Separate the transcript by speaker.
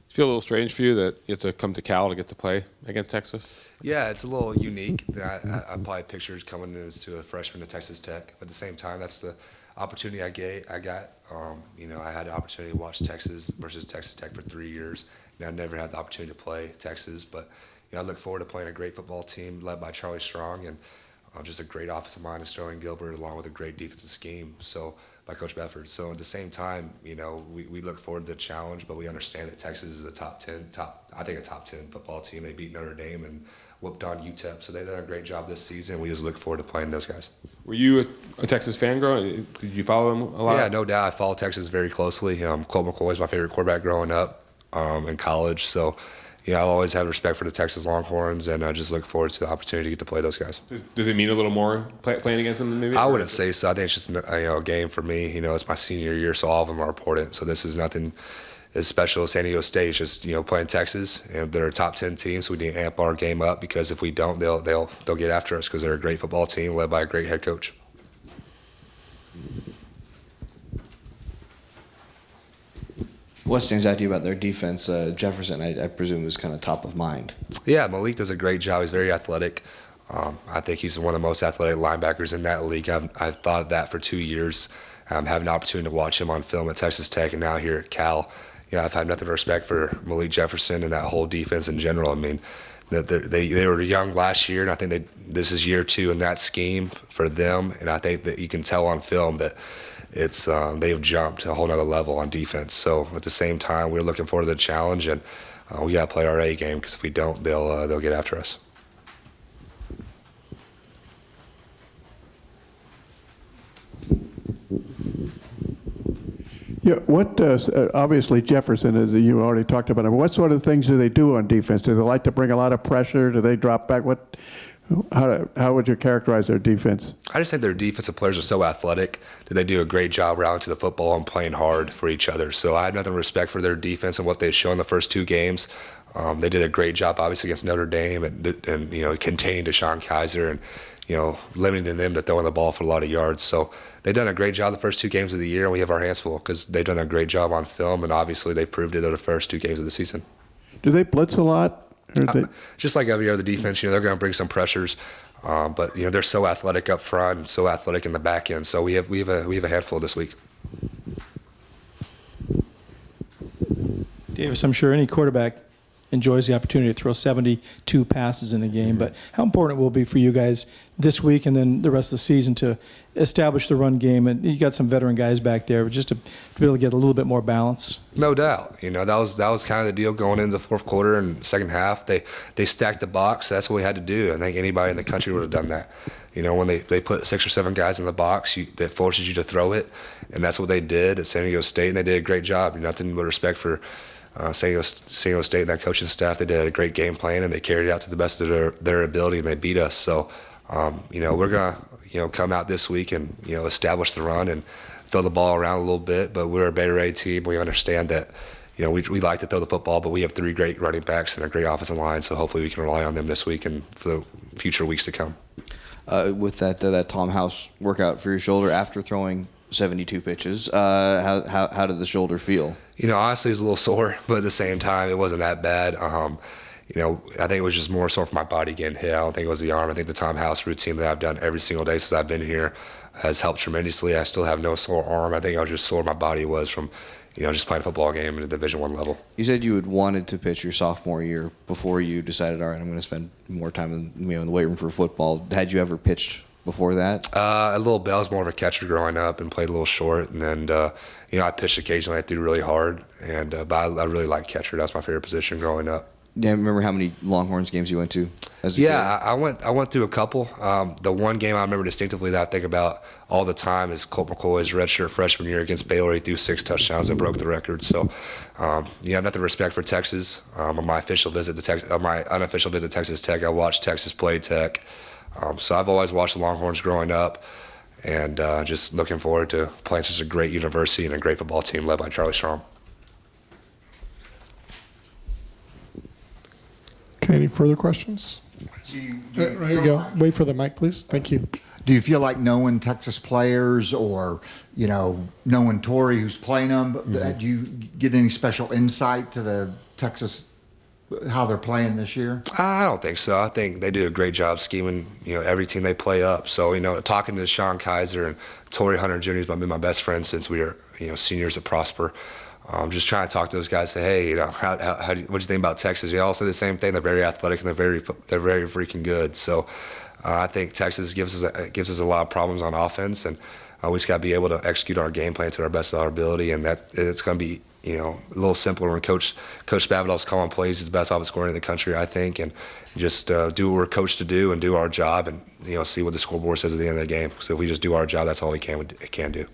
Speaker 1: feel a little strange for you that you have to come to Cal to get to play against Texas?
Speaker 2: Yeah, it's a little unique. I probably pictured coming into a freshman at Texas Tech. But at the same time, that's the opportunity I got. I had the opportunity to watch Texas versus Texas Tech for 3 years. I never had the opportunity to play Texas, but I look forward to playing a great football team led by Charlie Strong and just a great offensive mind in Sterling Gilbert, along with a great defensive scheme. So by Coach Befford. So at the same time, we look forward to the challenge, but we understand that Texas is a top 10 football team. They beat Notre Dame and whooped on UTEP, so they've done a great job this season. We just look forward to playing those guys.
Speaker 1: Were you a Texas fan growing? Did you follow them a lot?
Speaker 2: Yeah, no doubt. I follow Texas very closely. Colt McCoy is my favorite quarterback growing up in college. So, I always had respect for the Texas Longhorns, and I just look forward to the opportunity to get to play those guys.
Speaker 1: Does it mean a little more playing against them maybe?
Speaker 2: I wouldn't say so. I think it's just a game for me. It's my senior year, so all of them are important. So this is nothing as special as San Diego State. It's just playing Texas, and they're a top 10 team, so we need to amp our game up because if we don't, they'll get after us because they're a great football team led by a great head coach.
Speaker 3: What stands out to you about their defense? Jefferson, I presume, is kind of top of mind.
Speaker 2: Yeah, Malik does a great job. He's very athletic. I think he's one of the most athletic linebackers in that league. I've thought of that for 2 years. Having an opportunity to watch him on film at Texas Tech and now here at Cal. I've had nothing but respect for Malik Jefferson and that whole defense in general. I mean, they were young last year, and I think this is year 2 in that scheme for them. And I think that you can tell on film that they've jumped a whole nother level on defense. So at the same time, we're looking forward to the challenge, and we got to play our A game because if we don't, they'll get after us.
Speaker 4: Yeah, what obviously Jefferson, as you already talked about, what sort of things do they do on defense? Do they like to bring a lot of pressure? Do they drop back? How would you characterize their defense?
Speaker 2: I just think their defensive players are so athletic that they do a great job rounding to the football and playing hard for each other. So I have nothing but respect for their defense and what they've shown the first 2 games. They did a great job, obviously, against Notre Dame and containing Deshaun Kaiser and limiting them to throwing the ball for a lot of yards. So they've done a great job the first 2 games of the year, and we have our hands full because they've done a great job on film, and obviously they proved it the first 2 games of the season.
Speaker 4: Do they blitz a lot?
Speaker 2: Just like every other defense, they're going to bring some pressures, but they're so athletic up front and so athletic in the back end. So we have a handful this week.
Speaker 5: Davis, I'm sure any quarterback enjoys the opportunity to throw 72 passes in a game, but how important it will be for you guys this week and then the rest of the season to establish the run game? And you got some veteran guys back there, but just to be able to get a little bit more balance.
Speaker 2: No doubt. That was kind of the deal going into the fourth quarter and second half. They stacked the box. That's what we had to do. I think anybody in the country would have done that. When they put 6 or 7 guys in the box, that forces you to throw it, and that's what they did at San Diego State, and they did a great job. Nothing but respect for San Diego State and that coaching staff. They did a great game plan, and they carried it out to the best of their ability, and they beat us. So, we're going to come out this week and, establish the run and throw the ball around a little bit. But we're a Bay A team. We understand that, we like to throw the football, but we have 3 great running backs and a great offensive line. So hopefully we can rely on them this week and for the future weeks to come.
Speaker 3: With that Tom House workout for your shoulder after throwing 72 pitches, how did the shoulder feel?
Speaker 2: Honestly, it was a little sore, but at the same time, it wasn't that bad. I think it was just more sore for my body getting hit. I don't think it was the arm. I think the Tom House routine that I've done every single day since I've been here has helped tremendously. I still have no sore arm. I think I was just sore my body was from, just playing a football game at a Division I level.
Speaker 3: You said you had wanted to pitch your sophomore year before you decided, all right, I'm going to spend more time in the weight room for football. Had you ever pitched before that?
Speaker 2: A little bit. I was more of a catcher growing up and played a little short. And then, I pitched occasionally. I threw really hard. But I really liked catcher. That's my favorite position growing up.
Speaker 3: Yeah, remember how many Longhorns games you went to as a kid?
Speaker 2: I went through a couple. The one game I remember distinctively that I think about all the time is Colt McCoy's redshirt freshman year against Baylor. He threw 6 touchdowns and broke the record. So, I have nothing respect for Texas. On my unofficial visit to Texas Tech, I watched Texas play Tech. So I've always watched the Longhorns growing up, and just looking forward to playing such a great university and a great football team led by Charlie Strong.
Speaker 6: Okay, any further questions? There you go. Wait for the mic, please. Thank you.
Speaker 7: Do you feel like knowing Texas players or, knowing Torrey who's playing them, do you get any special insight to the Texas, how they're playing this year?
Speaker 2: I don't think so. I think they do a great job scheming, every team they play up. So, talking to Sean Kaiser and Torrey Hunter Jr. has been my best friend since we were, seniors at Prosper. Just trying to talk to those guys, say, hey, what do you think about Texas? They all say the same thing. They're very athletic and they're very freaking good. So I think Texas gives us a lot of problems on offense, and we just got to be able to execute our game plan to our best of our ability, and that it's going to be a little simpler when Coach Spavital's calling plays. He's the best offensive coordinator in the country, I think, and just do what we're coached to do and do our job, and see what the scoreboard says at the end of the game. So if we just do our job, that's all we can do.